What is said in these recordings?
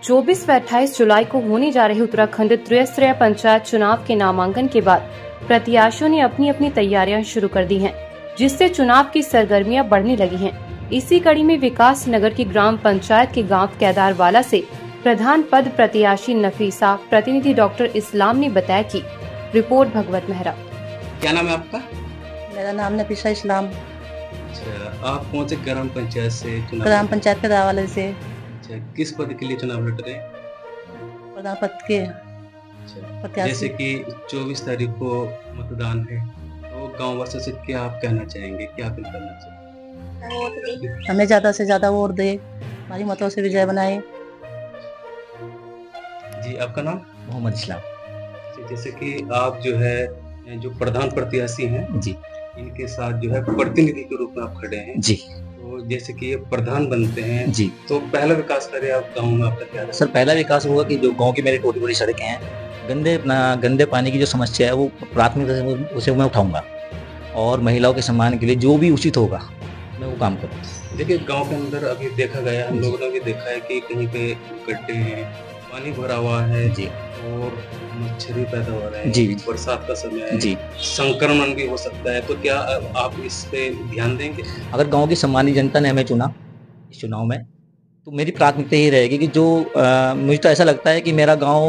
24 व 28 जुलाई को होने जा रहे उत्तराखंड त्रिस्तरीय पंचायत चुनाव के नामांकन के बाद प्रत्याशियों ने अपनी अपनी तैयारियां शुरू कर दी हैं, जिससे चुनाव की सरगर्मियां बढ़ने लगी हैं। इसी कड़ी में विकास नगर की ग्राम पंचायत के गांव केदारवाला से प्रधान पद प्रत्याशी नफीसा प्रतिनिधि डॉक्टर इस्लाम ने बताया कि रिपोर्ट भगवत मेहरा। क्या नाम है आपका? मेरा नाम नफीसा इस्लाम। अच्छा, आप कौन से ग्राम पंचायत से चुनाव? ग्राम पंचायत केदारवाला से। अच्छा, किस पद के लिए चुनाव लड़ रहे हैं? प्रधान पद के। अच्छा, जैसे कि 24 तारीख को मतदान है, तो गांव वासियों से क्या आप कहना चाहेंगे, क्या अपील करना चाहेंगे? हमें ज्यादा से ज्यादा वोट दे, हमारी मतों से विजय बनाए। जी, आपका नाम? मोहम्मद इस्लाम। जैसे कि आप जो है जो प्रधान प्रत्याशी हैं जी, इनके साथ जो है प्रतिनिधि के रूप में आप खड़े हैं जी। तो जैसे कि ये प्रधान बनते हैं जी, तो पहला विकास करें आप गांव में, आपका क्या? सर पहला विकास हुआ कि जो गांव की मेरी छोटी बड़ी सड़कें हैं, गंदे पानी की जो समस्या है वो प्राथमिकता से उसे मैं उठाऊंगा और महिलाओं के सम्मान के लिए जो भी उचित होगा मैं वो काम करूँगा। देखिए, गांव के अंदर अभी देखा गया, हम लोगों ने भी देखा है कि कहीं पे गड्ढे हैं, पानी भरा हुआ है जी, और मच्छर भी पैदा हो रहे हैं जी, बरसात का समय है जी, संक्रमण भी हो सकता है, तो क्या आप इस पे ध्यान देंगे? अगर गांव की सम्मानित जनता ने हमें चुना इस चुनाव में, तो मेरी प्राथमिकता ये रहेगी कि जो मुझे तो ऐसा लगता है कि मेरा गांव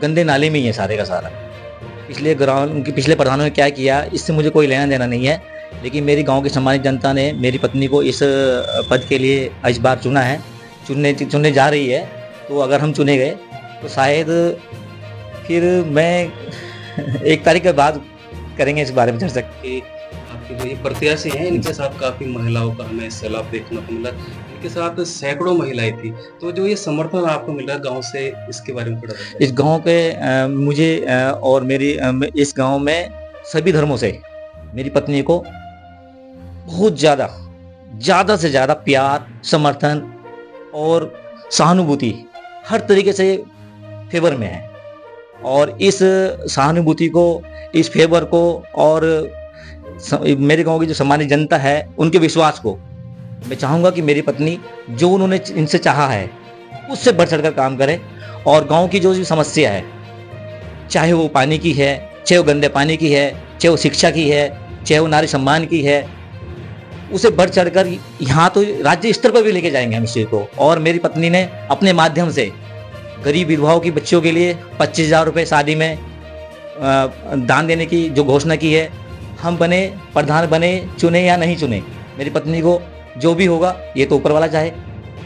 गंदे नाले में ही है सारे का सारा। पिछले प्रधानों ने क्या किया इससे मुझे कोई लेना देना नहीं है, लेकिन मेरी गांव की सम्मानित जनता ने मेरी पत्नी को इस पद के लिए इस बार चुना है, चुनने जा रही है। तो अगर हम चुने गए तो शायद फिर मैं 1 तारीख के बाद करेंगे इस बारे में चर्चा। कि आपके जो ये प्रत्याशी हैं इनके साथ काफी महिलाओं का हमें सैलाब देखने को मिला, इनके साथ सैकड़ों महिलाएं थी, तो जो ये समर्थन आपको मिला गांव से, इसके बारे में थोड़ा बताइए। इस गांव के मुझे और मेरी इस गांव में सभी धर्मों से मेरी पत्नी को बहुत ज़्यादा से ज़्यादा प्यार, समर्थन और सहानुभूति हर तरीके से फेवर में है। और इस सहानुभूति को, इस फेवर को और मेरे गांव की जो सम्मानित जनता है उनके विश्वास को मैं चाहूँगा कि मेरी पत्नी जो उन्होंने इनसे चाहा है उससे बढ़ चढ़कर काम करे और गांव की जो समस्या है, चाहे वो पानी की है, चाहे वो गंदे पानी की है, चाहे वो शिक्षा की है, चाहे वो नारी सम्मान की है, उसे बढ़ चढ़कर यहाँ तो राज्य स्तर पर भी लेके जाएंगे हम इस चीज़ को। और मेरी पत्नी ने अपने माध्यम से गरीब विधवाओं की बच्चियों के लिए 25,000 रुपये शादी में दान देने की जो घोषणा की है। हम बने प्रधान बने, चुने या नहीं चुने, मेरी पत्नी को जो भी होगा ये तो ऊपर वाला चाहे,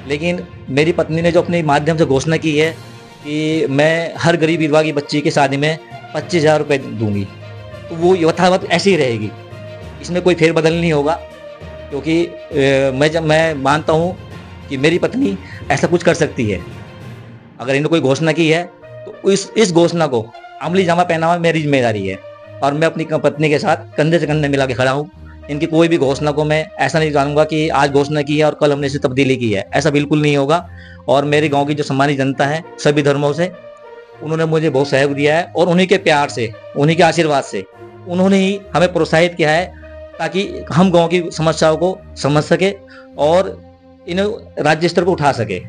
लेकिन मेरी पत्नी ने जो अपने माध्यम से घोषणा की है कि मैं हर गरीब विधवा की बच्ची की शादी में 25,000 रुपये दूंगी, तो वो यथावत ऐसी ही रहेगी, इसमें कोई फेरबदल नहीं होगा। क्योंकि मैं मानता हूँ कि मेरी पत्नी ऐसा कुछ कर सकती है। अगर इन्होंने कोई घोषणा की है तो इस घोषणा को अमली जामा पहनावा मेरी जिम्मेदारी है और मैं अपनी पत्नी के साथ कंधे से कंधे मिला के खड़ा हूँ। इनकी कोई भी घोषणा को मैं ऐसा नहीं जानूंगा कि आज घोषणा की है और कल हमने इसे तब्दीली की है, ऐसा बिल्कुल नहीं होगा। और मेरे गाँव की जो सम्मानित जनता है सभी धर्मों से, उन्होंने मुझे बहुत सहयोग दिया है और उन्हीं के प्यार से, उन्हीं के आशीर्वाद से उन्होंने ही हमें प्रोत्साहित किया है ताकि हम गांव की समस्याओं को समझ सके और इन्हें राज्य स्तर पर उठा सके।